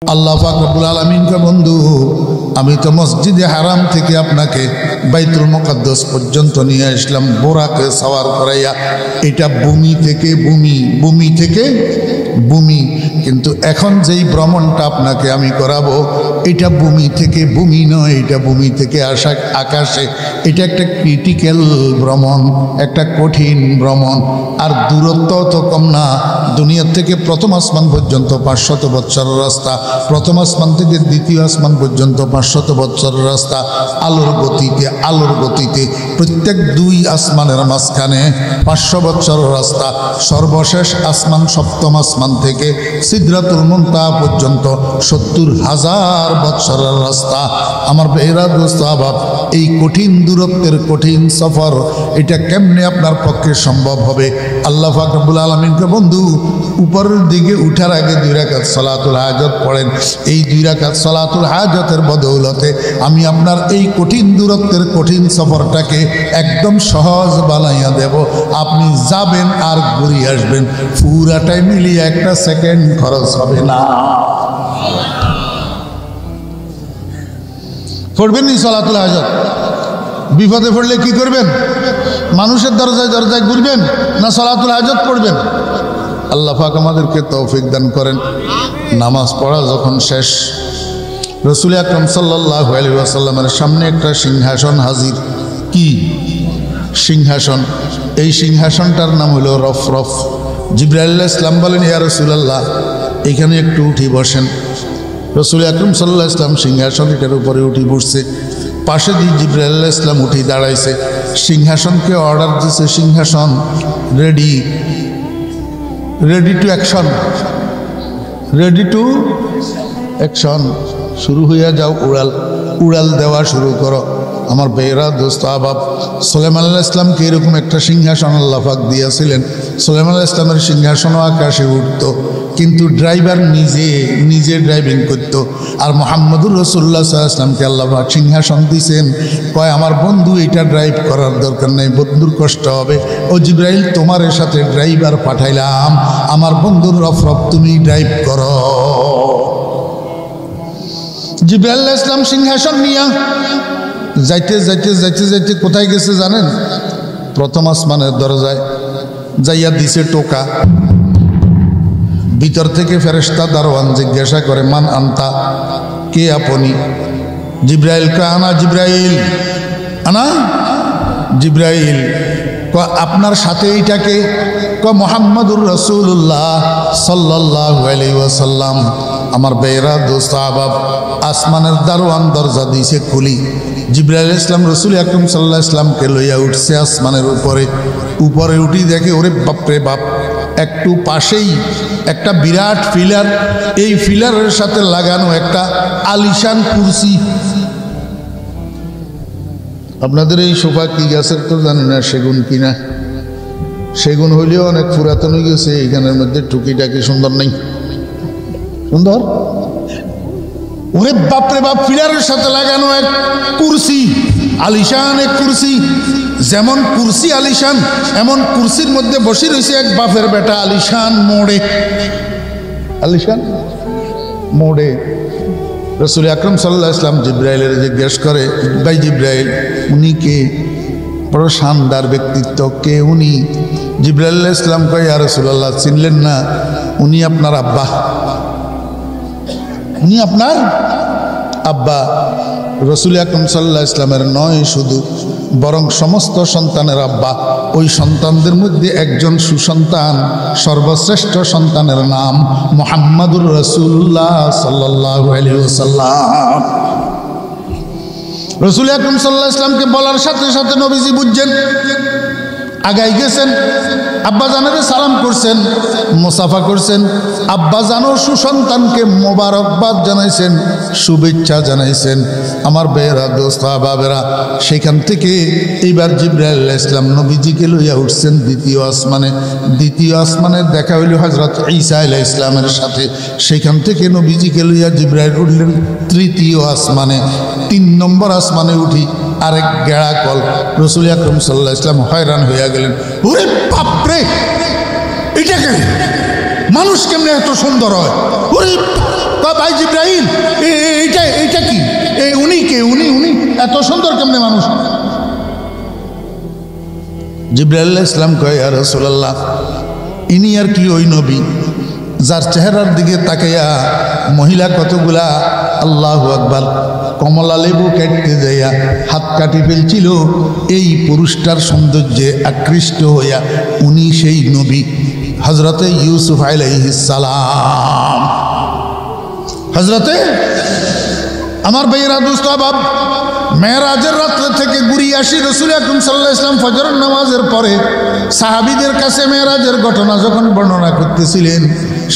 আল্লাহ পাক রব্বুল আলামিন কে বন্ধু আমি তো মসজিদে হারাম থেকে আপনাকে বাইতুল মুকাদ্দাস পর্যন্ত নিয়ে আসলাম বোরাকে সওয়ার করাইয়া। এটা ভূমি থেকে ভূমি কিন্তু এখন যেই ভ্রমণটা আপনাকে আমি করাবো এটা ভূমি থেকে ভূমি নয়, এটা ভূমি থেকে আকাশে। এটা একটা ক্রিটিক্যাল ভ্রমণ, একটা কঠিন ভ্রমণ। আর দূরত্ব তো কম না, দুনিয়ার থেকে প্রথম আসমান পর্যন্ত 500 বৎসরের রাস্তা, প্রথম আসমান থেকে দ্বিতীয় আসমান পর্যন্ত 500 বৎসরের রাস্তা। আলোর গতিতে প্রত্যেক 2 আসমানের মাঝখানে 500 বৎসরের রাস্তা। সর্বশেষ আসমান সপ্তম আসমান থেকে সিদরাতুল মুনতাহা পর্যন্ত 70,000 বৎসরের রাস্তা। আমার বেহরা দোস্ত আবাব, এই কঠিন দূরত্বের কঠিন সফর এটা কেমনে আপনার পক্ষে সম্ভব হবে? আল্লাহ পাক রব্বুল আলামিনকে বন্ধু উপরের দিকে উঠার আগে 2 রাকাত সালাতুল হাজত পড়েন। এই 2 রাকাত সালাতুল হাজতের বদৌলতে আমি আপনার এই কঠিন দূরত্বের কঠিন সফরটাকে একদম সহজ বানাইয়া দেব। আপনি যাবেন আর ঘুরে আসবেন, পুরাটাই মিলিয়ে 1 সেকেন্ড খরচ হবে না। পড়বেন নি সালাতুল হাজত? বিপদে পড়লে কি করবেন? মানুষের দরজায় দরজায় ঘুরবেন না সালাতুল হাজত পড়বেন? আল্লাহ পাক আমাদেরকে তৌফিক দান করেন। নামাজ পড়া যখন শেষ, রাসূল আকরাম সাল্লাল্লাহু আলাইহি ওয়াসাল্লামের সামনে একটা সিংহাসন হাজির। কি সিংহাসন? এই সিংহাসনটার নাম হলো রফরফ। জিবরাইল আলাইহিস সালাম বলেন, ইয়া রাসূলুল্লাহ এখানে একটু উঠি বসেন। রাসূল আকরাম সাল্লাল্লাহু আলাইহি ওয়াসাল্লাম সিংহাসন এটার উপরে উঠি বসছে। পাশে দিয়ে জিবরাইল আলাইহিস সালাম উঠি দাঁড়াইছে। সিংহাসনকে অর্ডার দিয়েছে, সিংহাসন রেডি টু অ্যাকশন, শুরু হইয়া যাও, উড়াল দেওয়া শুরু করো। আমার বেহরা দোস্ত আবাব, সুলাইমান আলাইহিস সালামকে এরকম একটা সিংহাসন আল্লাহ পাক দিয়েছিলেন। সুলাইমান আলাইহিস সালামের সিংহাসনও আকাশে উঠত, কিন্তু ড্রাইভার নিজে ড্রাইভিং করত। আর মুহাম্মদুর রাসূলুল্লাহ সাল্লাল্লাহু আলাইহি ওয়াসাল্লামকে আল্লাহ পাক সিংহাসন দিয়েছেন। কয় আমার বন্ধু এটা ড্রাইভ করার দরকার নেই, বন্ধুর কষ্ট হবে। ও জিবরাইল তোমার সাথে ড্রাইভার পাঠাইলাম, আমার বন্ধুর রফরফ তুমি ড্রাইভ করো। জিবরাইল আলাইহিস সালাম সিংহাসন নিয়া যাইতে কোথায় গেছে জানেন? প্রথম আসমানের দরজায় যাইয়া দিছে টোকা। ভিতর থেকে ফেরেশতা দারোয়ান জিজ্ঞাসা করে, মান আনতা, কে আপনি? জিবরাইল কয়, আনা জিবরাইল। আপনার সাথে এইটাকে? মুহাম্মাদুর রাসূলুল্লাহ সাল্লাল্লাহু আলাইহি ওয়াসাল্লাম। আমার বেহরা দোস্ত আহবাব, আসমানের দারোয়ান দরজা দিয়েছে খুলি। জিবরাইল আলাইহিস সালাম রাসূল আকরাম সাল্লাল্লাহু আলাইহি ওয়াসাল্লামকে লইয়া উঠছে আসমানের উপরে উঠি দেখে, ওরে বাপরে বাপ, একটু পাশেই একটা বিরাট ফিলার, এই ফিলারের সাথে লাগানো একটা আলিশান কুরসি। আপনাদের এই সোফা কি গাছের তো জানি না, সেগুন কিনা। সেগুন হইলেও অনেক পুরাতন হয়ে গেছে, এইখানের মধ্যে টুকিটাকি সুন্দর নেই। সুন্দর? ওরে বাপরে বাপ, ফিলারের সাথে লাগানো এক কুরসি, আলিশান এক কুরসি। যেমন কুরসি আলিশান, এমন কুরসির মধ্যে বসে রয়েছে এক বাপের বেটা আলিশান মোড়ে। রাসূল আকরাম সাল্লাল্লাহু আলাইহি ওয়াসাল্লাম জিবরাইলের জিজ্ঞেস করে, ভাই জিবরাইল উনি কে? বড় শানদার ব্যক্তিত্ব, কে উনি? জিবরাইল আলাইহিস সালাম কয়, ইয়া রাসূলুল্লাহ চিনলেন না? উনি আপনার আব্বা। উনি আপনার আব্বা। রাসূল আকরাম সাল্লাল্লাহু আলাইহি ওয়াসাল্লামের নয় শুধু, বরং সমস্ত সন্তানের আব্বা। ওই সন্তানদের মধ্যে একজন সুসন্তান, সর্বশ্রেষ্ঠ সন্তানের নাম মুহাম্মাদুর রাসূলুল্লাহ সাল্লাল্লাহু আলাইহি ওয়াসাল্লাম। রাসূল আকরাম সাল্লাল্লাহু আলাইহি ওয়াসাল্লামকে বলার সাথে সাথে নবীজি বুঝছেন, আগাই গেছেন, আব্বা জানেরে সালাম করছেন, মুসাফা করছেন। আব্বা জানো সুসন্তানকে মোবারকবাদ জানাইছেন, শুভেচ্ছা জানাইছেন। আমার বেহরা দোস্ত বাবেরা, সেখান থেকে এইবার জিবরাইল আলাইহিস সালাম নবীজিকে লইয়া উঠছেন দ্বিতীয় আসমানে দেখা হইল হযরত ঈসা আলাইহিস সালামের সাথে। সেখান থেকে নবীজিকে লইয়া জিবরাইল উঠলেন 3য় আসমানে। 3 নম্বর আসমানে উঠি আরেক গেড়া কল। রাসূল আকরাম সাল্লাল্লাহু আলাইহি ওয়াসাল্লাম হয়রান হইয়া গেলেন, ওরে বাপরে, এটা কে? মানুষ কেমনে এত সুন্দর হয়? ওরে ভাই জিব্রাইল, এইটা কি? উনি কে? উনি এত সুন্দর কেমনে মানুষ? জিব্রাইল আলাইহিস সালাম কয়, ইয়া রাসূলুল্লাহ, ইনি আর কি ওই নবী যার চেহারার দিকে তাকাইয়া মহিলা কতগুলা আল্লাহু আকবার কমলা লেবু কাটতে যাইয়া হাত কাটি ফেলছিল, এই পুরুষটার সৌন্দর্যে আকৃষ্ট হইয়া উনি সেই নবী হযরতে ইউসুফ আলাইহিস সালাম। হযরতে আমার ভাইয়েরা, দোস্ত আহবাব, মেরাজের রাত্রে থেকে ঘুরিয়ে আসি রাসূল আকরাম সাল্লাল্লাহু আলাইহি ওয়াসাল্লাম ফজরের নামাজের পরে সাহাবীদের কাছে মেরাজের ঘটনা যখন বর্ণনা করতেছিলেন,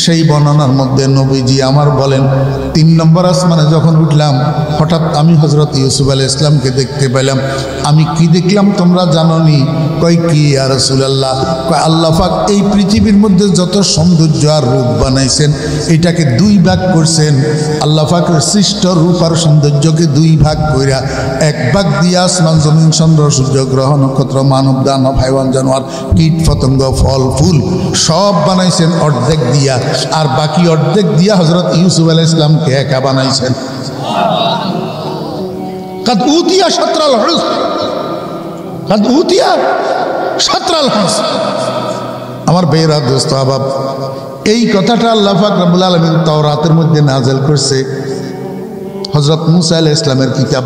সেই বর্ণনার মধ্যে নবীজি আমার বলেন, 3 নম্বর আসমানে যখন উঠলাম হঠাৎ আমি হযরত ইউসুফ আলাইহিস সালামকে দেখতে পেলাম। আমি কি দেখলাম তোমরা জানোনি? কয় কি ইয়া রাসূলুল্লাহ? কয় আল্লাহ পাক এই পৃথিবীর মধ্যে যত সৌন্দর্য আর রূপ বানাইছেন এটাকে 2 ভাগ করছেন। আল্লাহ পাকের সৃষ্ট রূপ আর সৌন্দর্যকে 2 ভাগ কইরা 1 ভাগ দিয়া আসমান জমিন চন্দ্র সূর্য গ্রহ নক্ষত্র মানব দানব হাইওয়ান জানোয়ার কীট পতঙ্গ ফল ফুল সব বানাইছেন অর্ধেক দিয়া, আর বাকি অর্ধেক দিয়া হযরত ইউসুফ আলাইহিস সালামকে একা বানাইছেন। কাদ উতিয়া শাতরাল হুসন, কাদ উতিয়া শাতরাল হুসন। আমার ভাইয়েরা, দোস্ত আহবাব, এই কথাটা আল্লাহ পাক রব্বুল আলামিন তাওরাতের মধ্যে নাযিল করছে। হযরত মুসা আলাইহিস সালামের কিতাব,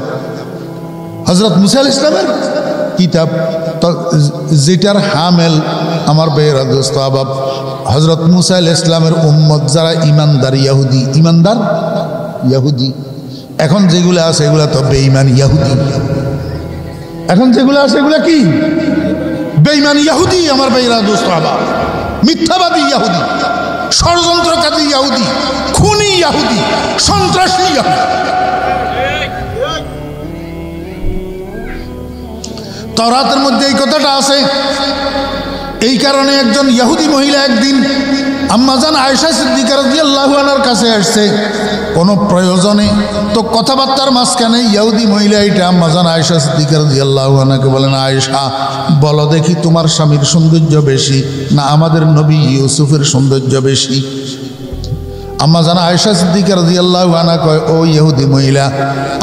হযরত মুসা আলাইহিস সালামের কিতাব, যেটার হামেল আমার ভাইয়েরা, দোস্ত আহবাব, হযরত মুসা আলাইহিস সালামের উম্মত যারা ইমানদার ইহুদি, ইমানদার ইহুদি। এখন যেগুলো আছে এগুলা তো বেঈমান ইহুদি। এখন যেগুলো আছে এগুলা কি? বেঈমান ইহুদি। আমার ভাইয়েরা, দোস্ত আহবাব, মিথ্যাবাদী ইহুদি, ষড়যন্ত্রকারী ইহুদি, খুনি ইহুদি, সন্ত্রাসী ইহুদি। তাওরাতের মধ্যে এই কথাটা আছে। এই কারণে একজন ইহুদি মহিলা একদিন আম্মাজান আয়েশা সিদ্দিকা রাদিয়াল্লাহু আনহার কাছে আসছে কোনো প্রয়োজনে। তো কথাবার্তার মাঝখানে ইহুদি মহিলা এটা আম্মাজান আয়েশা সিদ্দিকা রাদিয়াল্লাহু আনহাকে বলেন, আয়েশা বলো দেখি তোমার স্বামীর সৌন্দর্য বেশি না আমাদের নবী ইউসুফের সৌন্দর্য বেশি? আম্মাজান আয়েশা সিদ্দিকা রাদিয়াল্লাহু আনহা কয়, ও ইহুদি মহিলা,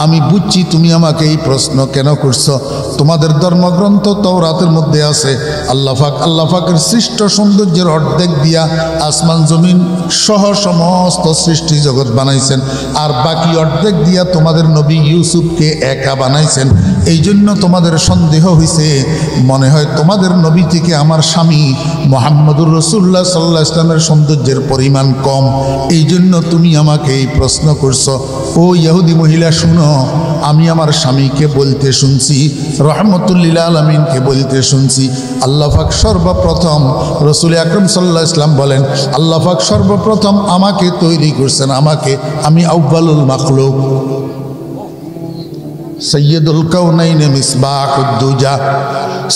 আমি বুঝছি তুমি আমাকে এই প্রশ্ন কেন করছো। তোমাদের ধর্মগ্রন্থ তাওরাতের মধ্যে আছে আল্লাহ পাকের সৃষ্ট সৌন্দর্যের অর্ধেক দিয়া আসমান জমিন সহ সমস্ত সৃষ্টি জগৎ বানাইছেন, আর বাকি অর্ধেক দিয়া তোমাদের নবী ইউসুফকে একা বানাইছেন। এই জন্য তোমাদের সন্দেহ হয়েছে, মনে হয় তোমাদের নবী থেকে আমার স্বামী মুহাম্মদুর রাসূলুল্লাহ সাল্লাল্লাহু আলাইহি ওয়াসাল্লামের সৌন্দর্যের পরিমাণ কম, এই জন্য তুমি আমাকে এই প্রশ্ন করছো। ও ইহুদি মহিলা, শুনো, আমি আমার স্বামীকে বলতে শুনছি, রহমতুল লিল আলামিনকে বলতে শুনছি, আল্লাহ পাক সর্বপ্রথম, রাসূল আকরাম সাল্লাল্লাহু আলাইহি ওয়াসাল্লাম বলেন, আল্লাহ পাক সর্বপ্রথম আমাকে তৈরি করছেন, আমি আউয়ালুল মাখলুক, সৈয়দুল কাউনাইন মিসবাহুদ্দুজা,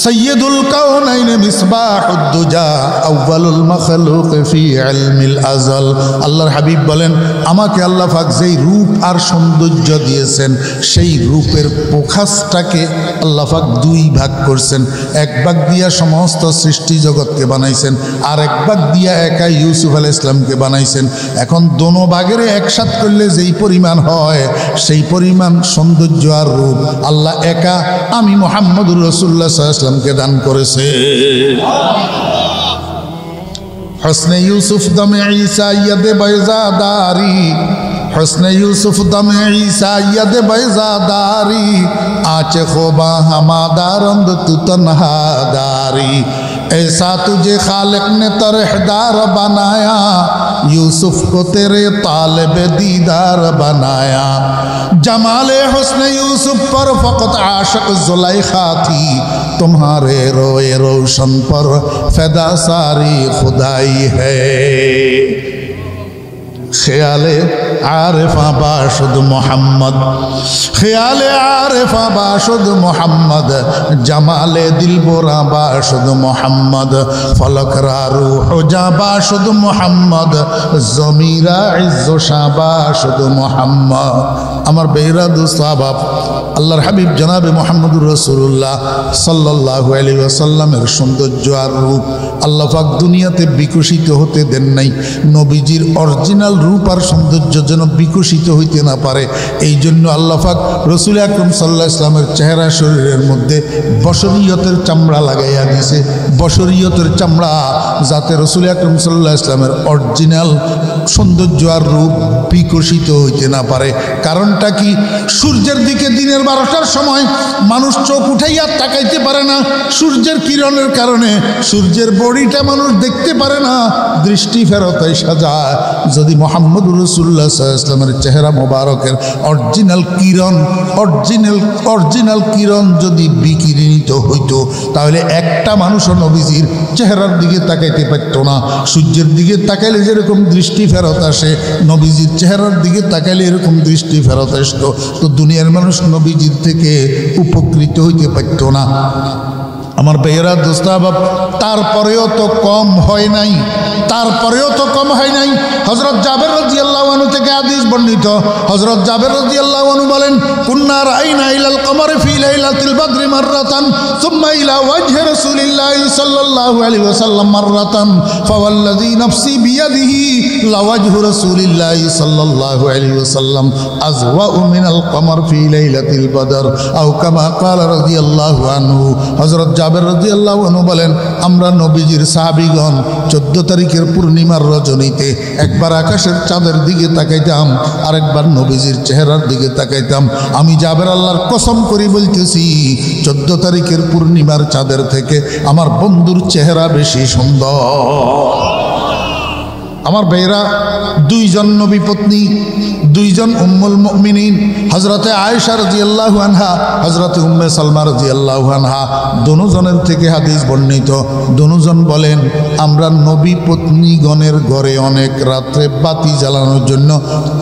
সৈয়দুল কাউনাইন মিসবাহুদ্দুজা, আউয়ালুল মাখলুক ফি ইলমিল আযল। আল্লাহর হাবিব বলেন, আমাকে আল্লাহ পাক যেই রূপ আর সৌন্দর্য দিয়েছেন সেই রূপের প্রকাশটাকে আল্লাহ পাক 2 ভাগ করছেন। 1 ভাগ দিয়া সমস্ত সৃষ্টি জগৎকে বানাইছেন, আর 1 ভাগ দিয়া একা ইউসুফ আলাইহিস সালামকে বানাইছেন। এখন দোনো ভাগের একসাথ করলে যেই পরিমাণ হয় সেই পরিমাণ সৌন্দর্য আর রূপ আল্লাহ একা আমি মুহাম্মদুর রাসূলুল্লাহ সাল্লাল্লাহু আলাইহি ওয়াসাল্লামকে দান করেছে। হসনে ইউসুফ দমে ঈসা ইয়াদে বাইজাদারি, হসনে ইউসুফ দমে ঈসা ইয়াদে বাইজাদারি, आचे खोबा हमादारंद तू तन्हादारी, ऐसा तुझे खालिक ने तरहदार बनाया, यूसुफ को तेरे तालिब दीदार बनाया। जमाले हुस्न यूसुफ पर फ़क़त आशिक़ ज़ुलैखा थी, तुम्हारे रोए रोशन पर फ़िदा सारी खुदाई है। ख्याले आरिफा बाशुद मोहम्मद, ख्याले आरिफा बाशुद मोहम्मद, जमाले दिलबोरा बाशुद मोहम्मद, फलकरा रूह जा बाशुद मोहम्मद, ज़मीरा इज़्ज़ो शाह बाशुद मोहम्मद। আমার বেহরা দোস্ত আহবাব, আল্লাহর হাবিব জনাবে মুহাম্মদুর রাসূলুল্লাহ সাল্লাল্লাহু আলাইহি ওয়াসাল্লামের সৌন্দর্য আর রূপ আল্লাহ পাক দুনিয়াতে বিকশিত হতে দেন নাই। নবীজির অরিজিনাল রূপ আর সৌন্দর্য যেন যেন বিকশিত হইতে না পারে। এই জন্য আল্লাহ পাক রসুল আকরম সাল্লাল্লাহু আলাইহি ওয়াসাল্লামের চেহারা শরীরের মধ্যে বশরিয়তের চামড়া লাগাইয়া দিয়েছে, বশরিয়তের চামড়া, যাতে রসুল আকরম সাল্লাল্লাহু আলাইহি ওয়াসাল্লামের অরিজিনাল সৌন্দর্য আর রূপ বিকশিত হইতে না পারে। কারণটা কি? সূর্যের দিকে দিনের 12টার সময় মানুষ চোখ উঠাইয়া তাকাইতে পারে না, সূর্যের কিরণের কারণে সূর্যের বডিটা মানুষ দেখতে পারে না, দৃষ্টি ফেরত এসে যায়। যদি মুহাম্মদুর রাসূলুল্লাহ সাল্লাল্লাহু আলাইহি ওয়াসাল্লামের চেহারা মোবারকের অরিজিনাল কিরণ যদি বিকিরিত হইতো, তাহলে একটা মানুষও নবীজির চেহারার দিকে তাকাইতে পারত না। সূর্যের দিকে তাকাইলে যেরকম দৃষ্টি ফেরত আসে, নবীজির চেহারার দিকে তাকাইলে এরকম দৃষ্টি ফেরত আসতো। তো দুনিয়ার মানুষ নবীজির থেকে উপকৃত হইতে পারত না। আমার ভাইয়েরা, দোস্ত আহবাব, তারপরেও তো কম হয় নাই, হযরত জাবের রাদিয়াল্লাহু আনহু থেকে হাদিস বর্ণিত। হযরত জাবের রাদিয়াল্লাহু আনহু বলেন, কুন্না রাআইনা ইলাল কমারি ফি লাইলাতিল বদরি মাররাতান সুম্মা ইলা ওয়াজহি রাসূলিল্লাহি সাল্লাল্লাহু আলাইহি ওয়াসাল্লাম মাররাতান ফাওয়াল্লাযী নাফসি বিয়াদিহি লাওয়াজহু রাসূলিল্লাহি সাল্লাল্লাহু আলাইহি ওয়াসাল্লাম আযওয়াউ মিনাল কমার ফি লাইলাতিল বদর আও কামা ক্বালা রাদিয়াল্লাহু আনহু। হযরত জাবের রাদিয়াল্লাহু আনহু বলেন, আমরা নবীজির সাহাবীগণ 14 তারিখের পূর্ণিমার রজনীতে একবার আকাশের চাঁদের দিকে তাকাইতাম, আরেকবার নবীজির চেহারার দিকে তাকাইতাম। আমি জাবের আল্লাহর কসম করি বলতেছি, 14 তারিখের পূর্ণিমার চাঁদের থেকে আমার বন্ধুর চেহারা বেশি সুন্দর। আমার ভাইরা, দুইজন নবী পত্নী, দুইজন উম্মুল মুমিনিন, হযরতে আয়েশা রাদিয়াল্লাহু আনহা, হযরতে উম্মে সালমা রাদিয়াল্লাহু আনহা, দুজনের থেকে হাদিস বর্ণিত। দুজন বলেন, আমরা নবী পত্নীগণের ঘরে অনেক রাত্রে বাতি জ্বালানোর জন্য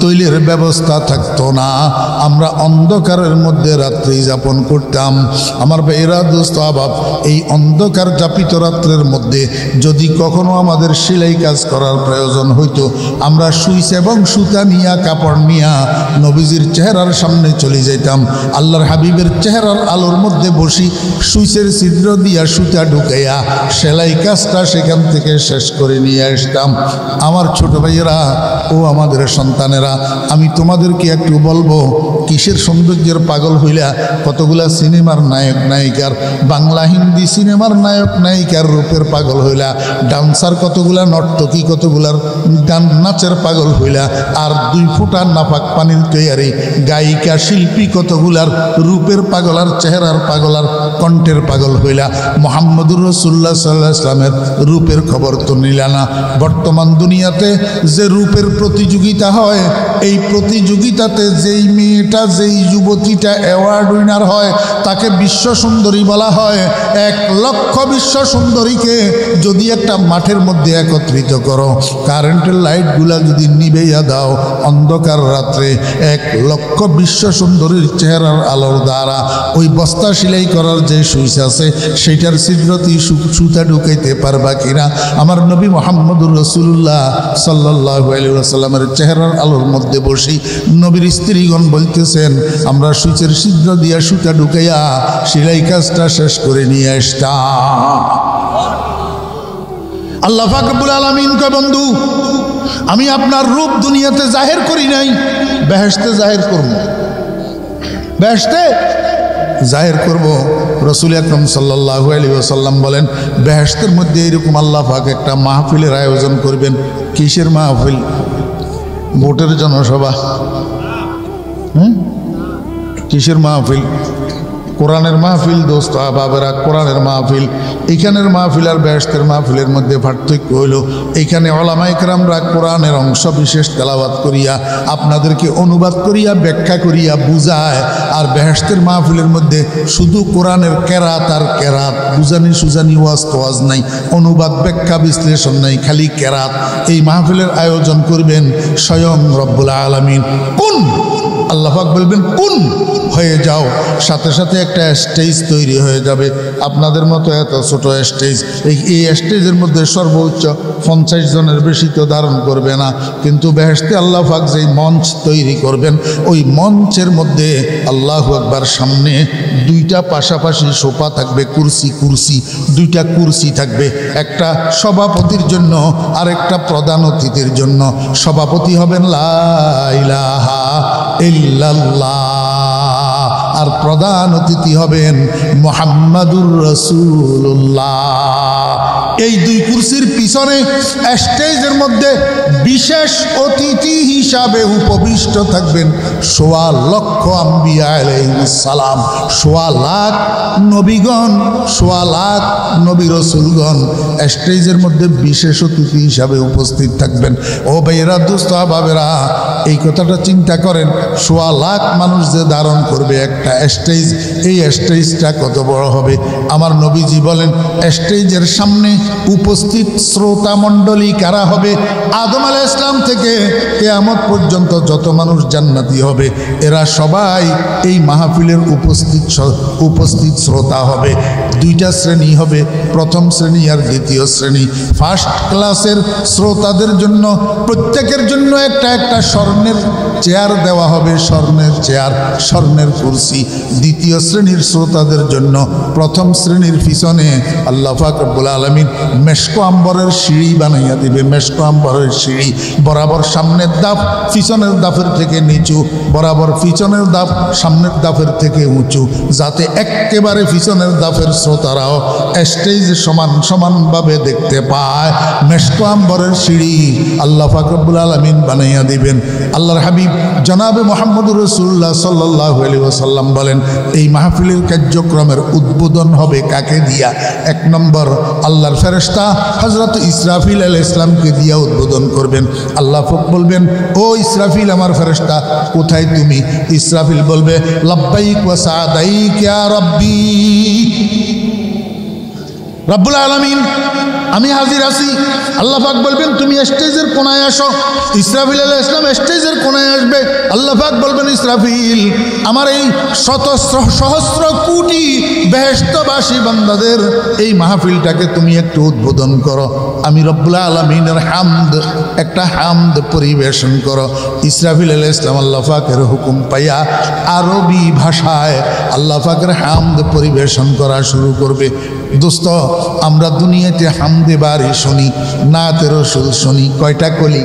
তৈলের ব্যবস্থা থাকতো না, আমরা অন্ধকারের মধ্যে রাত্রি যাপন করতাম। আমার ভাইরা, দোস্ত আহবাব, এই অন্ধকার যাপিত রাত্রের মধ্যে যদি কখনো আমাদের সেলাই কাজ করার প্রয়োজন হইতো, আমরা সুইচ এবং সুতা নিয়া, কাপড় নিয়া নবীজির চেহারার সামনে চলে যেতাম। আল্লাহর হাবিবের চেহারার আলোর মধ্যে বসি, সুইচের ছিদ্র দিয়া সুতা ঢুকাইয়া সেলাই কাজটা সেখান থেকে শেষ করে নিয়ে আসতাম। আমার ছোট ভাইয়েরা ও আমাদের সন্তানেরা, আমি তোমাদেরকে একটু বলবো, কিসের সৌন্দর্যের পাগল হইলা কতগুলা সিনেমার নায়ক নায়িকার, বাংলা হিন্দি সিনেমার নায়ক নায়িকার রূপের পাগল হইলা, ডান্সার কতগুলা, নর্তকী কতগুলার গান নাচের পাগল হইলা, আর 2 ফোঁটা নাপাক পানির তৈয়ারি গায়িকা শিল্পী কতগুলার রূপের পাগল, আর চেহারার পাগল, আর কণ্ঠের পাগল হইলা। মুহাম্মদুর রাসূলুল্লাহ সাল্লাল্লাহু আলাইহি ওয়াসাল্লামের রূপের খবর তো নিলা না। বর্তমান দুনিয়াতে যে রূপের প্রতিযোগিতা হয়, এই প্রতিযোগিতাতে যেই মেয়েটা, যেই যুবতীটা অ্যাওয়ার্ড উইনার হয়, তাকে বিশ্ব সুন্দরী বলা হয়। 1 লক্ষ বিশ্ব সুন্দরীকে যদি একটা মাঠের মধ্যে একত্রিত করো, কারেন্টের লাইটগুলা যদি নিবেইয়া দাও, অন্ধকার রাত্রে 1 লক্ষ বিশ্ব সুন্দরীর চেহারার আলোর দ্বারা ওই বস্তা সেলাই করার যে সুইচ আছে, সেটার ছিদ্রতেই সুতা ঢুকাইতে পারবা কিনা? আমার নবী মুহাম্মদুর রাসূলুল্লাহ সাল্লাল্লাহু আলাইহি ওয়াসাল্লামের চেহারার আলোর মধ্যে বসি নবীর স্ত্রীগণ বলতেছেন, আমরা সুইচের ছিদ্র দিয়া সুতা ঢুকাইয়া সেলাই কাজটা শেষ করে নিয়ে আসতাম। আল্লাহ পাক রব্বুল আলামিন কয়, বন্ধু, আমি আপনার রূপ দুনিয়াতে জাহির করি নাই, বেহেশতে জাহির করব, বেহেশতে জাহির করব। রাসূল আকরাম সাল্লাল্লাহু আলাইহি ওয়াসাল্লাম বলেন, বেহেশতের মধ্যে এরকম আল্লাহ পাক একটা মাহফিলের আয়োজন করবেন। কিসের মাহফিল? ভোটের জনসভা। কিসের মাহফিল? কোরআনের মাহফিল। দোস্ত বাবারা, কোরআনের মাহফিল। এইখানের মাহফিল আর বেহেশতের মাহফিলের মধ্যে পার্থক্য হইল, এইখানে ওলামায়ে কেরামরা কোরআনের অংশ বিশেষ তেলাওয়াত করিয়া আপনাদেরকে অনুবাদ করিয়া ব্যাখ্যা করিয়া বুঝায়, আর বেহেশতের মাহফিলের মধ্যে শুধু কোরআনের কেরাত আর কেরাত, বুঝানি সুজানি, ওয়াজ তোয়াজ নাই, অনুবাদ ব্যাখ্যা বিশ্লেষণ নাই, খালি কেরাত। এই মাহফিলের আয়োজন করবেন স্বয়ং রব্বুল আলামিন। কোন আল্লাহ পাক বলবেন, কোন হয়ে যাও, সাথে সাথে একটা স্টেজ তৈরি হয়ে যাবে। আপনাদের মতো এত ছোট স্টেজ, এই স্টেজের মধ্যে সর্বোচ্চ 50 জনের বেশি তো ধারণ করবে না, কিন্তু বেহেশতে আল্লাহ পাক যেই মঞ্চ তৈরি করবেন, ওই মঞ্চের মধ্যে আল্লাহু আকবার সামনে দুইটা পাশাপাশি সোফা থাকবে, কুরসি দুইটা কুরসি থাকবে, একটা সভাপতির জন্য আর একটা প্রধান অতিথির জন্য। সভাপতি হবেন লা ইলাহা ইল্লাল্লাহ, আর প্রধান অতিথি হবেন মুহাম্মাদুর রাসূলুল্লাহ। এই দুই কুরসির পিছনে স্টেজের মধ্যে বিশেষ অতিথি হিসাবে উপবিষ্ট থাকবেন 1.25 লক্ষ আম্বিয়া আলাইহিস সালাম, 1.25 লাখ নবীগণ, 1.25 লাখ নবী রাসূলগণ স্টেজের মধ্যে বিশেষ অতিথি হিসাবে উপস্থিত থাকবেন। ও ভাইয়েরা, দোস্ত বাবেরা, এই কথাটা চিন্তা করেন, 1.25 লাখ মানুষ যে ধারণ করবে একটা স্টেজ, এই স্টেজটা কত বড় হবে। আমার নবীজি বলেন, স্টেজের সামনে উপস্থিত শ্রোতা মণ্ডলী কারা হবে? আদম আলাইহিস সালাম থেকে কিয়ামত পর্যন্ত যত মানুষ জান্নাতি হবে, এরা সবাই এই মাহফিলের উপস্থিত শ্রোতা হবে। দুইটা শ্রেণী হবে, প্রথম শ্রেণী আর দ্বিতীয় শ্রেণী। ফার্স্ট ক্লাসের শ্রোতাদের জন্য প্রত্যেকের জন্য একটা একটা স্বর্ণের চেয়ার দেওয়া হবে, স্বর্ণের চেয়ার, স্বর্ণের কুরসি। দ্বিতীয় শ্রেণীর শ্রোতাদের জন্য প্রথম শ্রেণীর পিছনে আল্লাহ পাক রব্বুল আলামিন মেশক আম্বরের সিঁড়ি বানাইয়া দিবে, মেশক আম্বরের সিঁড়ি, বরাবর সামনের দাফ পিছনের দাফের থেকে নিচু, বরাবর পিছনের দাফ সামনের দাফের থেকে উঁচু, যাতে একেবারে পিছনের দাফের শ্রোতারাও স্টেজ সমানভাবে দেখতে পায়। মেশক আম্বরের সিঁড়ি আল্লাহ পাক রব্বুল আলামিন বানাইয়া দিবেন। আল্লাহর হাবিব জনাবে মুহাম্মদুর রাসূলুল্লাহ সাল্লাল্লাহু আলাইহি ওয়াসাল্লাম বলেন, এই মাহফিলের কার্যক্রমের উদ্বোধন হবে কাকে দিয়া? 1 নম্বর আল্লাহর ফেরেশতা হযরত ইসরাফিল আলাইহিস সালামকে দিয়া উদ্বোধন করবেন। আল্লাহ পাক বলবেন, ও ইসরাফিল আমার ফেরেশতা, কোথায় তুমি? ইসরাফিল বলবে, লাব্বাইক ওয়া সাদাইক ইয়া রাব্বি, রব্বুল আলামিন আমি হাজির আছি। আল্লাহ পাক বলবেন, তুমি স্টেজের কোনায় আসো। ইসরাফিল আলাইহিস সালাম স্টেজের কোনায় আসবে। আল্লাহ পাক বলবেন, ইসরাফিল আমার এই শত সহস্র কোটি বেহেশতবাসী বান্দাদের এই মাহফিলটাকে তুমি একটু উদ্বোধন করো। আমি রব্বুল আলামিনের হামদ, একটা হামদ পরিবেশন করো। ইসরাফিল আলাইহিস সালাম আল্লাহ পাকের হুকুম পাইয়া আরবি ভাষায় আল্লাহ পাকের হামদ পরিবেশন করা শুরু করবে। দোস্ত, আমরা দুনিয়াতে হামদে বারি শুনি, নাতে রসুল শুনি, কয়টা কলি?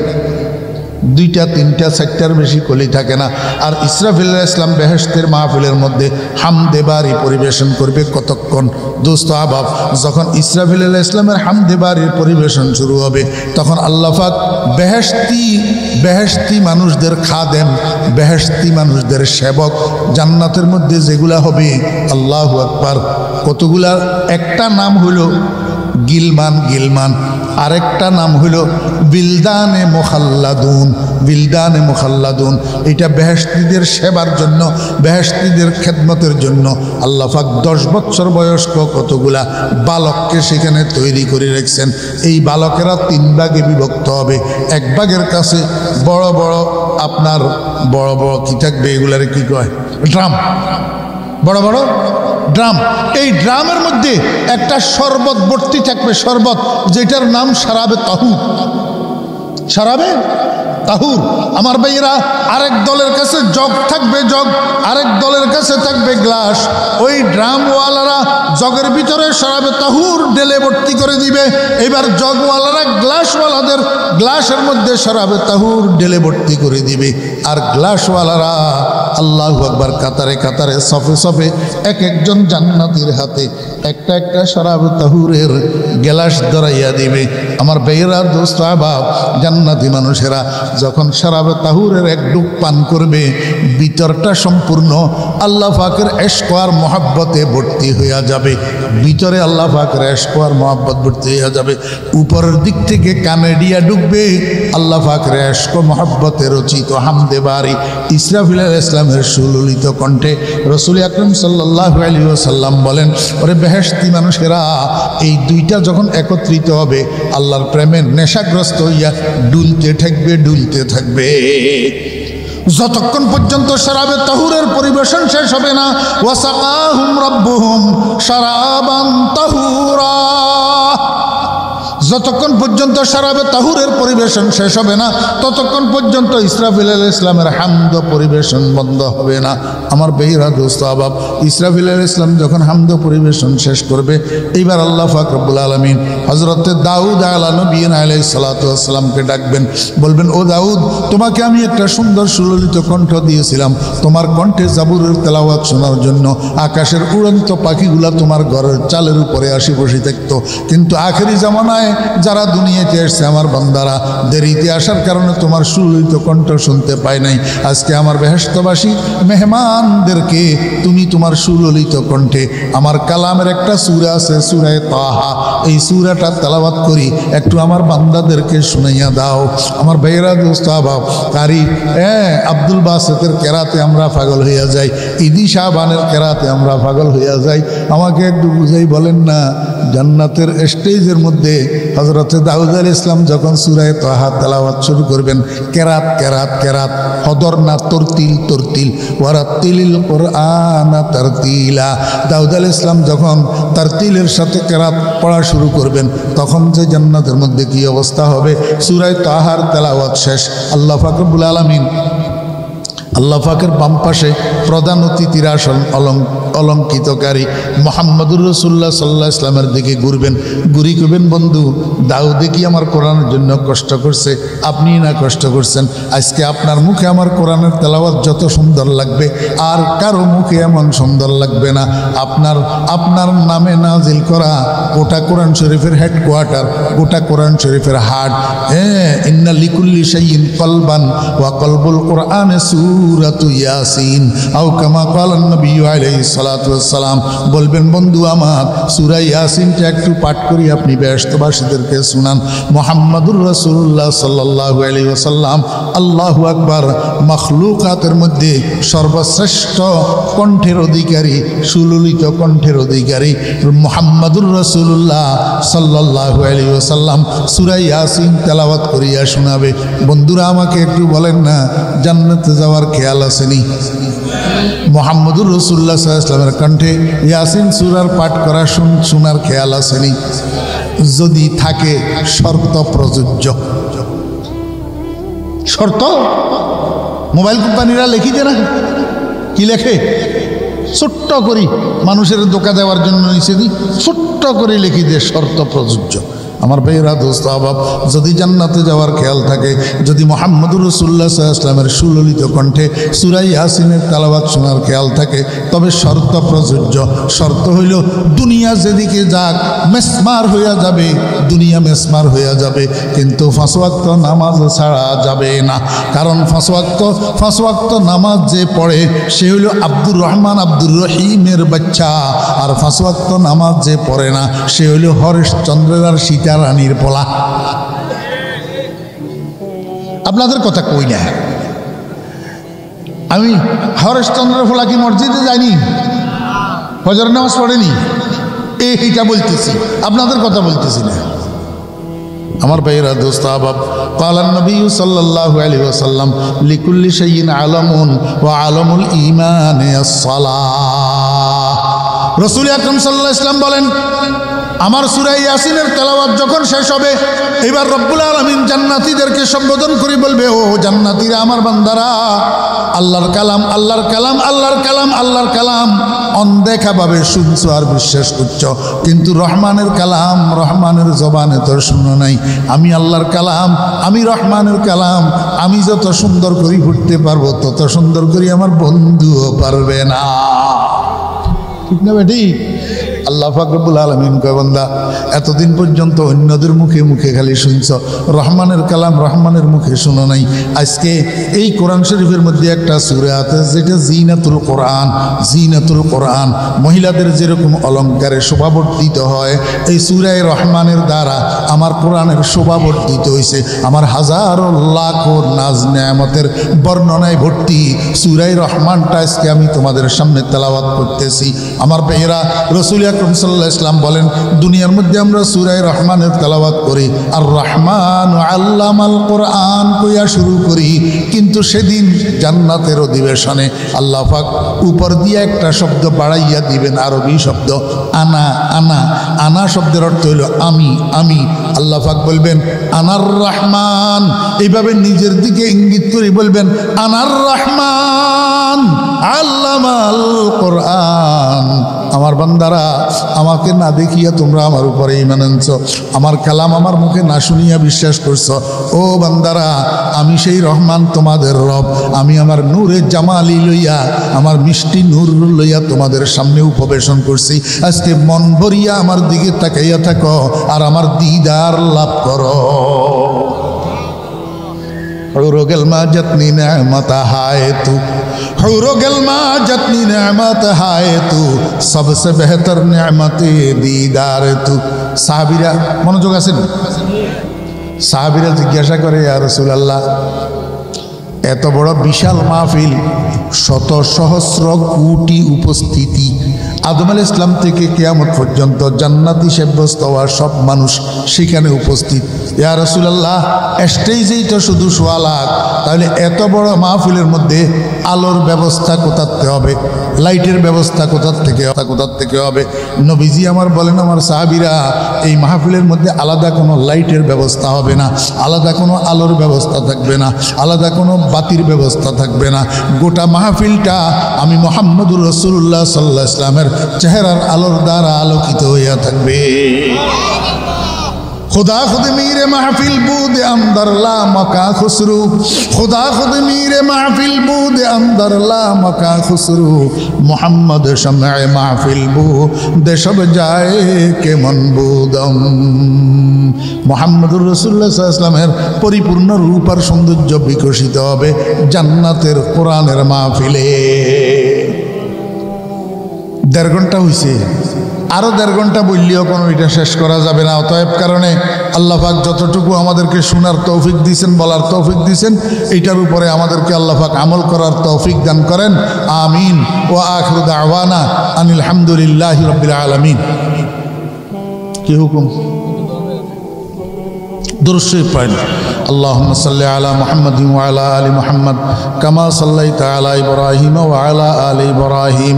2টা 3টা 4টার বেশি কলি থাকে না। আর ইসরাফিল আলাইহিস সালাম বেহেশতের মাহফিলের মধ্যে হামদে বারি পরিবেশন করবে কতক্ষণ? দোস্ত আবাব, যখন ইসরাফিল আলাইহিস সালামের হামদে বারির পরিবেশন শুরু হবে, তখন আল্লাহ পাক বেহেশতি মানুষদের খাদেম, বেহেশতি মানুষদের সেবক, জান্নাতের মধ্যে যেগুলা হবে, আল্লাহু আকবার, কতগুলা, একটা নাম হলো গিলমান, আরেকটা নাম হলো বিলদানে মুখাল্লাদুন। এটা বেহেশতীদের সেবার জন্য, বেহেশতীদের খেদমতের জন্য আল্লাহ পাক 10 বছর বয়স্ক কতগুলা বালককে সেখানে তৈরি করে রেখেছেন। এই বালকেরা 3 ভাগে বিভক্ত হবে। এক ভাগের কাছে বড় বড় আপনার বড় বড় কি থাকবে, এগুলারে কি কয়? ড্রাম, বড় বড় ড্রাম। এই ড্রামের মধ্যে একটা শরবত ভর্তি থাকবে, শরবত, যেটার নাম শারাবে তাহুর। শারাবে তাহুর। আমার ভাইয়েরা, আরেক দলের কাছে জগ থাকবে, জগ, আরেক দলের কাছে থাকবে গ্লাস। ওই ড্রামওয়ালারা জগের ভিতরে শারাবে তাহুর ঢেলে ভর্তি করে দিবে। এবার জগওয়ালারা গ্লাসওয়ালাদের গ্লাসের মধ্যে শারাবে তাহুর ঢেলে ভর্তি করে দিবে। আর গ্লাসওয়ালারা আল্লাহু আকবার কাতারে কাতারে সফে সফে এক একজন জান্নাতীর হাতে একটা একটা শারাবে তাহুরের গ্লাস ধরাইয়া দিবে। আমার ভাইয়েরা, দোস্ত আহবাব, জান্নাতি মানুষেরা যখন শারাবে তাহুরের এক ডুব পান করবে, ভিতরটা সম্পূর্ণ আল্লাহ পাকের ইশক আর মহব্বতে ভর্তি হইয়া যাবে। ভিতরে আল্লাহ পাকের ইশক আর মহব্বত ভর্তি হইয়া যাবে। উপরের দিক থেকে কানে দিয়া ঢুকবে আল্লাহ পাকের ইশক মহব্বতে রচিত হামদে বারি। ইসরাফিল আলাইহিস সালামের সুললিত কণ্ঠে রাসূল আকরাম সাল্লাল্লাহু আলাইহি ওয়াসাল্লাম বলেন, ওরে বেহেশতি মানুষেরা, এই দুইটা যখন একত্রিত হবে, আল্লাহর প্রেমের নেশাগ্রস্ত হইয়া ডুলতে থাকবে, ডুলতে থাকবে। যতক্ষণ পর্যন্ত শরাবে তাহুরের পরিবেশন শেষ হবে না, ওয়াসাকাহুম রাব্বুহুম শারাবান তাহুরা, যতক্ষণ পর্যন্ত শরাবে তাহুরের পরিবেশন শেষ হবে না ততক্ষণ পর্যন্ত ইসরাফিল আলাইহিস সালামের হামদ পরিবেশন বন্ধ হবে না। আমার বেহিরা দোস্ত আবাব, ইসরাফিল আলাইহিস সালাম যখন হামদ পরিবেশন শেষ করবে, এইবার আল্লাহ পাক রব্বুল আলামিন হযরত দাউদ আলাইহিস সালাতু ওয়াস সালামকে ডাকবেন, বলবেন, ও দাউদ, তোমাকে আমি একটা সুন্দর সুললিত কণ্ঠ দিয়েছিলাম, তোমার কণ্ঠে জাবুরের তেলাওয়াত শোনার জন্য আকাশের উড়ন্ত পাখিগুলা তোমার ঘরের চালের উপরে আসি বসে থাকতো, কিন্তু আখেরি জামানায় যারা দুনিয়াতে এসছে আমার বান্দারা দেরিতে আসার কারণে তোমার সুললিত কণ্ঠ শুনতে পায় নাই। আজকে আমার বেহেশতবাসী মেহমানদেরকে তুমি তোমার সুললিত কণ্ঠে আমার কালামের একটা সূরা আছে সূরা তাহা, এই সূরাটা তেলাওয়াত করি, একটু আমার বান্দাদেরকে শুনাইয়া দাও। আমার ভাইয়েরা দোস্ত আবাব, কারি আব্দুল বাসেতের কেরাতে আমরা পাগল হইয়া যাই, ইদি শাহবানের কেরাতে আমরা পাগল হইয়া যাই। আমাকে একটু বুঝাই বলেন না, জান্নাতের স্টেজের মধ্যে হযরত দাউদ আলাইহিস সালাম যখন সূরা তাহা তেলাওয়াত শুরু করবেন, কেরাত কেরাত কেরাত, হদর না তরতিল তরতিল, ওয়ারাতিলিল কুরআন তারতিলা। দাউদ আলাইহিস সালাম যখন তারতিলের সাথে কেরাত পড়া শুরু করবেন, তখন যে জান্নাতের মধ্যে কি অবস্থা হবে। সূরা তাহার তেলাওয়াত শেষ, আল্লাহ পাক রব্বুল আলামিন আল্লাহ পাকের বাম পাশে প্রধান অতিথির আসন অলঙ্কিতকারী মুহাম্মদুর রাসূলুল্লাহ সাল্লাল্লাহু আলাইহি ওয়াসাল্লামের দিকে ঘুরবেন, ঘুরি করবেন, বন্ধু দাউদে কি আমার কোরআনের জন্য কষ্ট করছে? আপনি না কষ্ট করছেন? আজকে আপনার মুখে আমার কোরআনের তেলাওয়াত যত সুন্দর লাগবে আর কারো মুখে এমন সুন্দর লাগবে না। আপনার নামে নাজিল করা গোটা কোরআন শরীফের হেডকোয়ার্টার, গোটা কোরআন শরীফের হাট, ইন্না লিকুল্লি শাইইন কলবান ওয়া কলবুল কোরআনে সূরাতু ইয়াসিন আও কামা ক্বালান নবী আলাইহিস সালাতু ওয়াস সালাম। বলবেন, বন্ধু আমার সূরা ইয়াসিনটা একটু পাঠ করি, আপনি বেহেশতবাসীদেরকে শুনান। মুহাম্মাদুর রাসূলুল্লাহ সাল্লাল্লাহু আলাইহি ওয়াসাল্লাম, আল্লাহু আকবার, মাখলুকাতের মধ্যে সর্বশ্রেষ্ঠ কণ্ঠের অধিকারী, সুললিত কণ্ঠের অধিকারী মুহাম্মাদুর রাসূলুল্লাহ সাল্লাল্লাহু আলাইহি ওয়াসাল্লাম সূরা ইয়াসিন তেলাওয়াত করিয়া শোনাবে। বন্ধুরা, আমাকে একটু বলেন না, জান্নাতে যাওয়ার খেয়াল আসেনি? মুহাম্মদুর রাসূলুল্লাহ সাল্লাল্লাহু আলাইহি ওয়াসাল্লামের কণ্ঠে ইয়াসিন সূরার পাঠ করা শোনার খেয়াল আসেনি? যদি থাকে শর্ত প্রযোজ্য। শর্ত মোবাইল কোম্পানিরা লিখিছে না, কি লেখে? ছোট্ট করি মানুষের ধোঁকা দেওয়ার জন্য নিচে দিই, ছোট্ট করে লিখি দিয়ে শর্ত প্রযোজ্য। আমার ভাইয়েরা দোস্ত আবাব, যদি জান্নাতে যাওয়ার খেয়াল থাকে, যদি মুহাম্মদুর রাসূলুল্লাহ সাল্লাল্লাহু আলাইহি ওয়াসাল্লামের সুললিত কণ্ঠে সূরা ইয়াসিনের তেলাওয়াত শোনার খেয়াল থাকে, তবে শর্ত প্রযোজ্য। শর্ত হইল, দুনিয়া যেদিকে যাক মেসমার হইয়া যাবে, দুনিয়া মেসমার হইয়া যাবে, কিন্তু 5 ওয়াক্ত নামাজ ছাড়া যাবে না। কারণ 5 ওয়াক্ত নামাজ যে পড়ে সে হইল আব্দুর রহমান আব্দুর রহিমের বাচ্চা, আর 5 ওয়াক্ত নামাজ যে পড়ে না সে হইল হরিশচন্দ্রের আর সীতা রানীর পোলা। আপনাদের কথা কই না, আমি হরিশচন্দ্রের পোলা কি মসজিদে যাইনি, ফজর নামাজ পড়েনি, এইটা বলতেছি, আপনাদের কথা বলতেছি না। আমার ভাইয়েরা দোস্ত আবাব, ক্বালান নবী সাল্লাল্লাহু আলাইহি ওয়াসাল্লাম লিকুল্লি শাইইন আলামুন ওয়া আলামুল ঈমানি আস-সালাহ। রাসূল আকরাম সাল্লাল্লাহু আলাইহি ওয়াসাল্লাম বলেন, আমার সূরা ইয়াসিনের তেলাওয়াত যখন শেষ হবে, এবার রব্বুল আলামিন জান্নাতীদেরকে সম্বোধন করে বলবে, ও জান্নাতীরা, আমার বান্দারা, আল্লাহর কালাম আল্লাহর কালাম আল্লাহর কালাম আল্লাহর কালাম অনদেখাভাবে শুনছো আর বিশ্বাস করছো, কিন্তু রহমানের কালাম রহমানের জবানে তো শুনো নাই। আমি আল্লাহর কালাম, আমি রহমানের কালাম, আমি যত সুন্দর করে ফুটতে পারবো তত সুন্দর করে আমার বন্ধুও পারবে না। ঠিক না বেটি? আল্লাহ পাক রব্বুল আলামিন কয়, বান্দা, এতদিন পর্যন্ত অন্যদের মুখে মুখে খালি শুনছ, রহমানের কালাম রহমানের মুখে শুনো নাই। আজকে এই কোরআন শরীফের মধ্যে একটা সূরা আছে যেটা জিনাতুল কোরআন। জিনাতুল কোরআন, মহিলাদের যেরকম অলঙ্কারে শোভাবর্ধিত হয়, এই সূরায়ে রহমানের দ্বারা আমার কোরআনের শোভাবর্ধিত হয়েছে। আমার হাজারো লাখো নাজ নেয়ামতের বর্ণনায় ভর্তি সূরায়ে রহমানটা আজকে আমি তোমাদের সামনে তেলাওয়াত করতেছি। আমার ভাইয়েরা, রাসূল আকরাম সাল্লাল্লাহু আলাইহি ওয়াসাল্লাম বলেন, দুনিয়ার মধ্যে আমরা সূরা রহমানের তেলাওয়াত করি, আর রহমান আল্লামাল কোরআন কইয়া শুরু করি, কিন্তু সেদিন জান্নাতের অধিবেশনে আল্লাহ পাক উপর দিয়ে একটা শব্দ বাড়াইয়া দিবেন, আরবি শব্দ আনা। আনা আনা শব্দের অর্থ হইল আমি। আমি আল্লাহ পাক বলবেন আনার রহমান, এইভাবে নিজের দিকে ইঙ্গিত করে বলবেন আনার রহমান আল্লামাল কোরআন। আমার বান্দারা, আমাকে না দেখিয়া তোমরা আমার উপরে ঈমান আনছো, আমার কালাম আমার মুখে না শুনিয়া বিশ্বাস করছো। ও বান্দারা, আমি সেই রহমান তোমাদের রব, আমি আমার নূরে জামালি লইয়া, আমার মিষ্টি নূর লইয়া তোমাদের সামনে উপবেশন করছি। আজকে মন ভরিয়া আমার দিকে তাকাইয়া থাকো আর আমার দিদার লাভ করো। হুরুগল মা জতনি নেমত হায় তু, হুরুগল মা জতনি নেমত হায় তু, সবসে বেহতর নেমতে দিদার তু। সাহাবীরা, মনোযোগ আছেন? সাহাবীরা জিজ্ঞাসা করে, ইয়া রাসূলুল্লাহ, এত বড় বিশাল মাহফিল, শত সহস্র কোটি উপস্থিতি, আদম আলাইহিস সালাম থেকে কিয়ামত পর্যন্ত জান্নাতি সাব্যস্ত হওয়া সব মানুষ সেখানে উপস্থিত। ইয়া রাসূলুল্লাহ, স্টেজেই তো শুধু 1.25 লাখ, তাহলে এত বড় মাহফিলের মধ্যে আলোর ব্যবস্থা কোথাতে হবে, লাইটের ব্যবস্থা কোথা থেকে হবে? নবীজি আমার বলেন, আমার সাহাবীরা, এই মাহফিলের মধ্যে আলাদা কোনো লাইটের ব্যবস্থা হবে না, আলাদা কোনো আলোর ব্যবস্থা থাকবে না, আলাদা কোনো বাতির ব্যবস্থা থাকবে না। গোটা মাহফিলটা আমি মুহাম্মদুর রাসূলুল্লাহ সাল্লাল্লাহু আলাইহি ওয়াসাল্লামের চেহারার আলোর দ্বারা আলোকিত হইয়া থাকবে। खुदा खुद मीरे महफिल बूद अंदर ला मका खुसरू, खुदा खुद मीरे महफिल बूद अंदर ला मका खुसरू, मोहम्मद शम्अ महफिल बूद शब जाए के मनबूदम। মুহাম্মদুর রাসূলুল্লাহ সাল্লাল্লাহু আলাইহি ওয়াসাল্লামের পরিপূর্ণ রূপ আর সৌন্দর্য বিকশিত হবে জান্নাতের কোরআনের মাহফিলে। 1.5 ঘন্টা হয়েছে, আরও 1.5 ঘন্টা বললেও কোনো এটা শেষ করা যাবে না। অতএব কারণে আল্লাহ পাক যতটুকু আমাদেরকে শোনার তৌফিক দিয়েছেন, বলার তৌফিক দিয়েছেন, এইটার উপরে আমাদেরকে আল্লাহ পাক আমল করার তৌফিক দান করেন। আমিন। ওয়া আখিরু দাওয়ানা আনিল হামদুলিল্লাহি রাব্বিল আলামিন। কি হুকুম? दुरूद शरीफ पढ़ें। अल्लाहुम्मा सल्लि अला मुहम्मद व अला आलि मुहम्मद कमा सल्लैता अला इब्राहीम व अला आलि इब्राहीम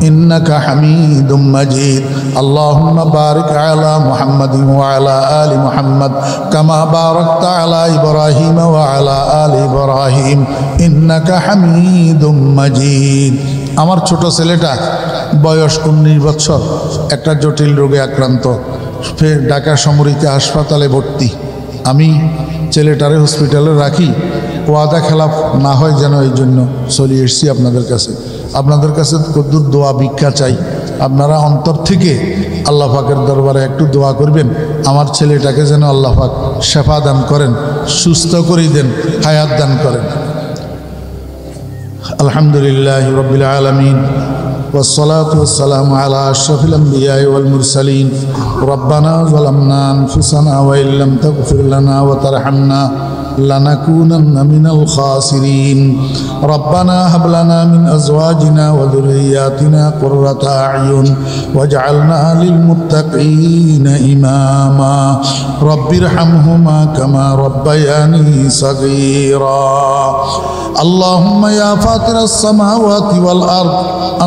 इन्नका हमीदुम मजीद। अल्लाहुम्मा बारिक अला मुहम्मद व अला आलि मुहम्मद कमा बारकता अला इब्राहीम व अला आलि इब्राहीम इन्नका हमीदुम मजीद। আমার ছোট ছেলেটা বয়স 19 বছর, একটা জটিল রোগে আক্রান্ত, ফের ঢাকা সামরিক হাসপাতালে ভর্তি। আমি ছেলেটারে হসপিটালে রাখি, ওয়াদা খেলাফ না হয় যেন, এই জন্য চলে এসেছি আপনাদের কাছে। আপনাদের কাছে কদ্দুর দোয়া ভিক্ষা চাই, আপনারা অন্তর থেকে আল্লাহ পাকের দরবারে একটু দোয়া করবেন, আমার ছেলেটাকে যেন আল্লাহ পাক শেফা দান করেন, সুস্থ করে দেন, হায়াত দান করেন। আলহামদুলিল্লাহি রাব্বিল আলামিন والصلاة والسلام على أشرف الأنبياء والمرسلين ربنا ظلمنا أنفسنا وإن لم تغفر لنا وترحمنا لنكونن من الخاسرين ربنا هب لنا من أزواجنا وذرياتنا قرة أعين واجعلنا للمتقين إماما رب ارحمهما كما ربياني صغيرا اللهم يا فاطر السماوات والأرض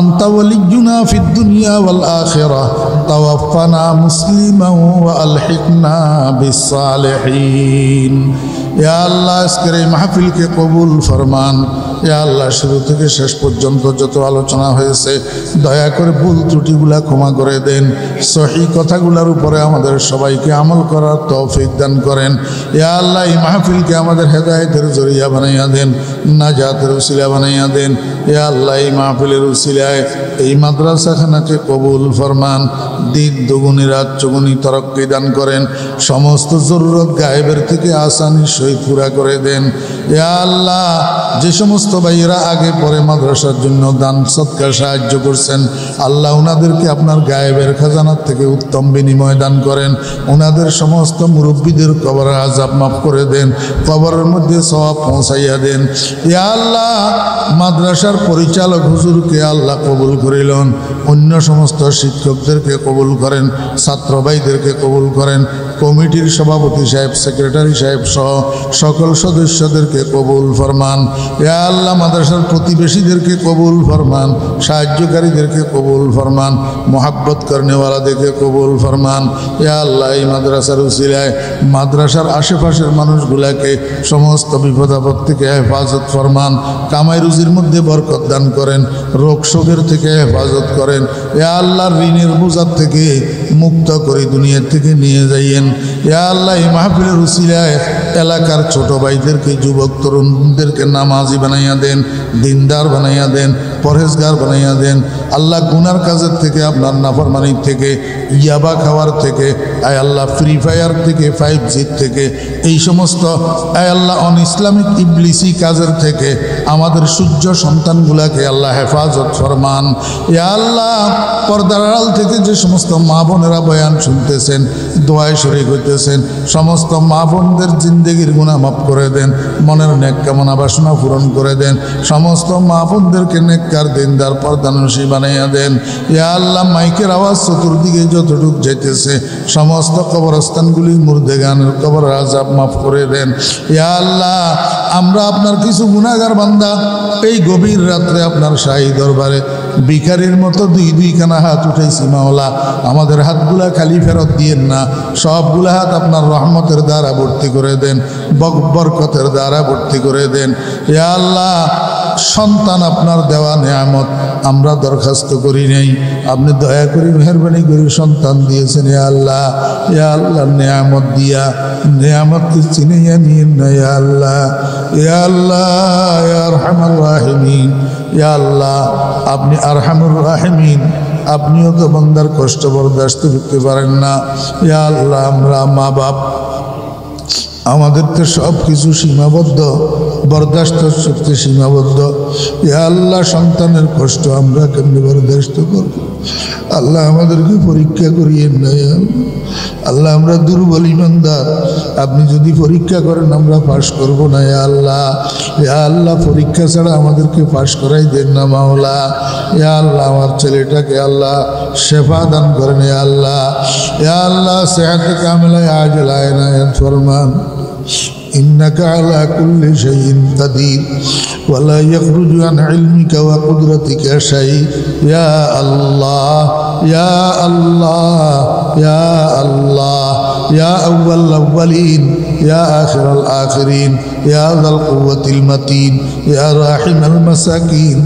أنت ولينا في الدنيا والآخرة توفنا مسلما وألحقنا بالصالحين या अल्लाह इसके महफिल के कबूल फरमान। या अल्लाह शुरू থেকে শেষ পর্যন্ত যত আলোচনা হয়েছে দয়া করে ভুল ত্রুটিগুলা ক্ষমা করে দেন, সহি কথাগুলোর উপরে আমাদের সবাইকে আমল করার তৌফিক দান করেন। ইয়া আল্লাহ এই মাহফিলকে আমাদের হেদায়েতের জরিয়া বানাইয়া দেন, নাজাতের উসিলা বানাইয়া দেন। ইয়া আল্লাহ এই মাহফিলের উসিলায় এই মাদ্রাসাখানাকে কবুল ফরমান, দিন দুগুনি রাত চৌগুনি তরক্কি দান করেন, সমস্ত জরুরত গায়েবের থেকে আসানি সহিত পুরা করে দেন। ইয়া আল্লাহ যে সমস্ত সমস্ত ভাইয়েরা আগে পরে মাদ্রাসার জন্য দান সৎকার সাহায্য করছেন, আল্লাহ ওনাদেরকে আপনার গায়েবের খাজানার থেকে উত্তম বিনিময় দান করেন। ওনাদের সমস্ত মুরব্বীদের কবরের আযাব মাফ করে দেন, কবরের মধ্যে সওয়াব পৌঁছাইয়া দেন। ইয়া আল্লাহ, মাদ্রাসার পরিচালক হুজুরকে আল্লাহ কবুল করিলেন, অন্য সমস্ত শিক্ষকদেরকে কবুল করেন, ছাত্র ভাইদেরকে কবুল করেন, কমিটির সভাপতি সাহেব, সেক্রেটারি সাহেব সহ সকল সদস্যদেরকে কবুল ফরমান। ইয়া আল্লাহ, মাদ্রাসার প্রতিবেশীদেরকে কবুল ফরমান, সাহায্যকারীদেরকে কবুল ফরমান, মোহাব্বত করনেওয়ালাদেরকে কবুল ফরমান। ইয়া আল্লাহ, এই মাদ্রাসার উসিলায় মাদ্রাসার আশেপাশের মানুষগুলাকে সমস্ত বিপদ আপদ থেকে হেফাজত ফরমান, কামাই রুজির মধ্যে বরকত দান করেন, রোগ শোকের থেকে হেফাজত করেন। ইয়া আল্লাহ, ঋণের বোঝার থেকে মুক্ত করে দুনিয়ার থেকে নিয়ে যাইয়েন। ইয়া আল্লাহ, এই মাহফিলের উসিলায় এলাকার ছোট ভাইদেরকে, যুবক তরুণদেরকে নামাজি বানাইয়া দেন, দিনদার বানাইয়া দেন, পরহেজগার বানাইয়া দেন। আল্লাহ, গুনার কাজের থেকে, আপনার নাফরমানির থেকে, ইয়াবা খাওয়ার থেকে, আয় আল্লাহ ফ্রি ফায়ার থেকে, 5G থেকে, এই সমস্ত আয় আল্লাহ অন ইসলামিক ইবলিসি কাজের থেকে আমাদের সূর্য সন্তানগুলাকে আল্লাহ হেফাজত ফরমান। ইয়া আল্লাহ, পর্দার আড়াল থেকে যে সমস্ত মা বোনেরা বয়ান শুনতেছেন, দোয়ায় শরীক হইতেছেন, সমস্ত মা বোনদের জিন্দেগির গুনাহ মাফ করে দেন, মনের নেক কামনা বাসনা পূরণ করে দেন, সমস্ত মা বোনদেরকে নেককার দিনদার পর্দানসী বানাইয়া দেন। ইয়া আল্লাহ, মাইকের আওয়াজ চতুর্দিকে যতটুক যাইতেছে সমস্ত কবরস্থানগুলি মুর্দেগানের কবরের আযাব মাফ করে দেন। ইয়া আল্লাহ, আমরা আপনার কিছু গুনাহগার বান্দা এই গভীর রাত্রে আপনার শাহী দরবারে ভিখারির মতো দুই খানা হাত উঠাইছি। মাওলা, আমাদের হাতগুলা খালি ফেরত দিয়েন না, সবগুলা হাত আপনার রহমতের দ্বারা ভর্তি করে দেন, বরকতের দ্বারা ভর্তি করে দেন। ইয়া আল্লাহ, সন্তান আপনার দেওয়া নেয়ামত, আমরা দরখাস্ত করি নাই, আপনি দয়া করে মেহরবানি করে সন্তান দিয়েছেন। ইয়া আল্লাহ, ইয়া আল্লাহ, নেয়ামত দিয়া নেয়ামতকে চিনাইয়া নিয়েন না। ইয়া আল্লাহ, ইয়া আল্লাহ, ইয়া আরহামুর রাহিমিন, ইয়া আল্লাহ, আপনি আরহামুর রাহিমিন, আপনিও তো বান্দার কষ্ট বরদাস্ত করতে পারেন না। ইয়া আল্লাহ, আমরা মা বাপ, আমাদের তো সব কিছু সীমাবদ্ধ, বরদাস্ত শক্তি সীমাবদ্ধ। ইয়া আল্লাহ, সন্তানের কষ্ট আমরা কেমনি বরদাস্ত করব? আল্লাহ, আমাদেরকে পরীক্ষা করিয়েন না। আল্লাহ, আমরা দুর্বল ইমানদার, আপনি যদি পরীক্ষা করেন আমরা পাশ করব না। ইয়া আল্লাহ, ইয়া আল্লাহ, পরীক্ষা ছাড়া আমাদেরকে পাশ করাই দেন না মাওলা। ইয়া আল্লাহ, আমার ছেলেটাকে আল্লাহ শেফা দান করেন। ইয়া আল্লাহ, ইয়া আল্লাহ, সেহাত কামিলা আজলা ইনায়াত ফরমান। إنك على كل شيء قدير ولا يخرج عن علمك وقدرتك شيء. يا الله، يا الله، يا الله، يا أول الأولين، يا آخر الآخرين، يا ذا القوة المتين، يا راحم المساكين،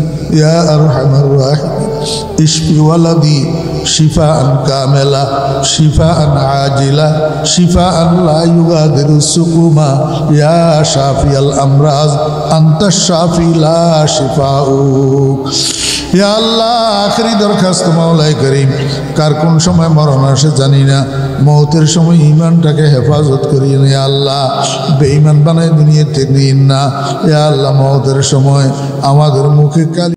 يا أرحم الراحمين. اشف ولدي شفاء كاملا، شفاء عاجلا، شفاء لا يغادر سقما. يا شافي الأمراض أنت الشافي لا شفاء. ইয়া আল্লাহ, আখেরি দরখাস্ত মাওলাই করিম, কার কোন সময় মরণ আসে জানি না, মৌতের সময় ইমানটাকে হেফাজত করিয়ে ইয়া আল্লাহ, বেঈমান বানায় দুনিয়াতে নিন না। ইয়া আল্লাহ, মৌতের সময় আমাদের মুখে কালি